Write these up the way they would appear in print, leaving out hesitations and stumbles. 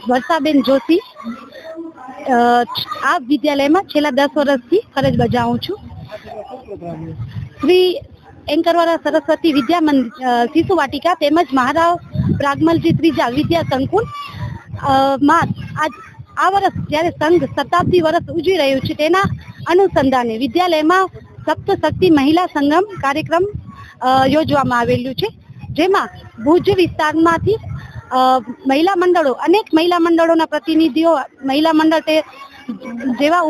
વર્ષાબેન જોશી આ વિદ્યાલયમાં છેલ્લા 10 વર્ષથી ફરજ બજાવું છું. શ્રી એન્કરવાળા સરસ્વતી વિદ્યા શિશુ વાટિકા તેમજ મહારાવ પ્રાગમલજી ત્રીજા વિદ્યા સંકુલ માં આ વર્ષ જ્યારે સંઘ શતાબ્દી વર્ષ ઉજવી રહ્યું છે તેના અનુસંધાને વિદ્યાલયમાં સપ્તશક્તિ મહિલા સંગમ કાર્યક્રમ યોજવામાં આવેલું છે, જેમાં ભુજ વિસ્તારમાંથી મહિલા મંડળો અનેક મહિલા મંડળોના પ્રતિનિધિઓ મહિલા મંડળ જેવા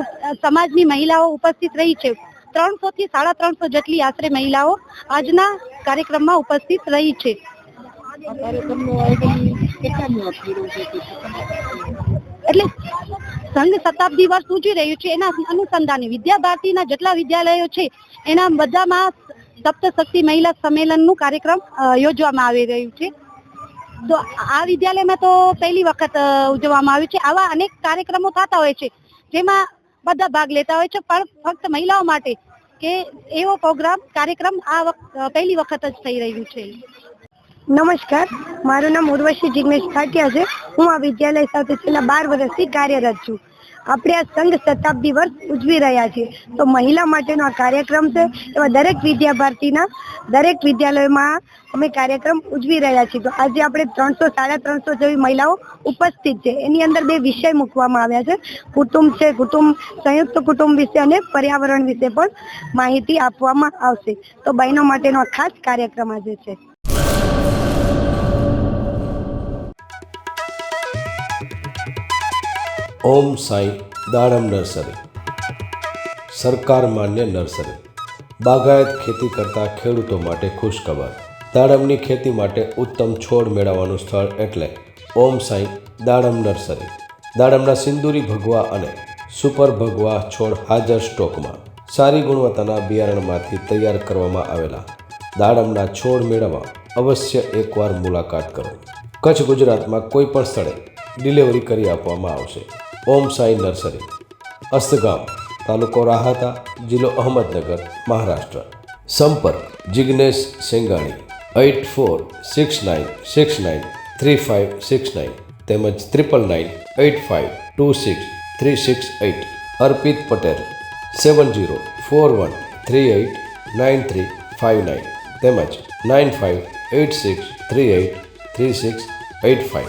સમાજની મહિલાઓ ઉપસ્થિત રહી છે. 300 થી 350 જેટલી આશરે મહિલાઓ આજના કાર્યક્રમમાં ઉપસ્થિત રહી છે. એટલે સંઘ શતાબ્દી વર્ષ ઉજવી રહ્યું છે એના અનુસંધાને વિદ્યા ભારતીના જેટલા વિદ્યાલયો છે એના બધામાં સપ્તશક્તિ મહિલા સંમેલનનું કાર્યક્રમ યોજવામાં આવી રહ્યું છે. તો આ વિદ્યાલયમાં તો પહેલી વખત ઉજવવામાં આવ્યું છે. આવા અનેક કાર્યક્રમો થતા હોય છે જેમાં બધા ભાગ લેતા હોય છે, પણ ફક્ત મહિલાઓ માટે કે એવો કાર્યક્રમ આ પહેલી વખત જ થઈ રહ્યું છે. નમસ્કાર, મારું નામ ઉર્વશી જિગ્નેશ ભાટિયા છે. હું આ વિદ્યાલય સાથે છેલ્લા 12 વર્ષથી કાર્યરત છું. આપણે આ સંઘ શતાબ્દી વર્ષ ઉજવી રહ્યા છીએ, તો મહિલા માટેનો આ કાર્યક્રમ છે. એમાં દરેક વિદ્યા ભારતીના દરેક વિદ્યાલયમાં અમે કાર્યક્રમ ઉજવી રહ્યા છીએ. તો આજે આપણે 300-350 જેવી મહિલાઓ ઉપસ્થિત છે. એની અંદર 2 વિષય મૂકવામાં આવ્યા છે. કુટુંબ છે, સંયુક્ત કુટુંબ વિશે અને પર્યાવરણ વિશે પણ માહિતી આપવામાં આવશે. તો બહેનો માટેનો આ ખાસ કાર્યક્રમ આજે છે. ઓમ સાંઈ દાડમ નર્સરી સરકાર માન્ય નર્સરી બાગાયત ખેતી કરતા ખેડૂતો માટે ખુશખબર. દાડમની ખેતી માટે ઉત્તમ છોડ મેળવવાનું સ્થળ એટલે ઓમ સાંઈ દાડમ નર્સરી. દાડમના સિંદૂરી ભગવા અને સુપર ભગવા છોડ હાજર સ્ટોકમાં. સારી ગુણવત્તાના બિયારણમાંથી તૈયાર કરવામાં આવેલા દાડમના છોડ મેળવવા અવશ્ય એકવાર મુલાકાત કરો. કચ્છ ગુજરાતમાં કોઈ પણ સ્થળે ડિલિવરી કરી આપવામાં આવશે. ઓમ સાંઈ નર્સરી, અસ્તગામ, તાલુકો રાહાતા, જિલ્લો અહમદનગર, મહારાષ્ટ્ર. સંપર્ક જિગ્નેશ સેંગાણી 8469693569 તેમજ 9998526368. અર્પિત પટેલ 7041389359 તેમજ 9586383685.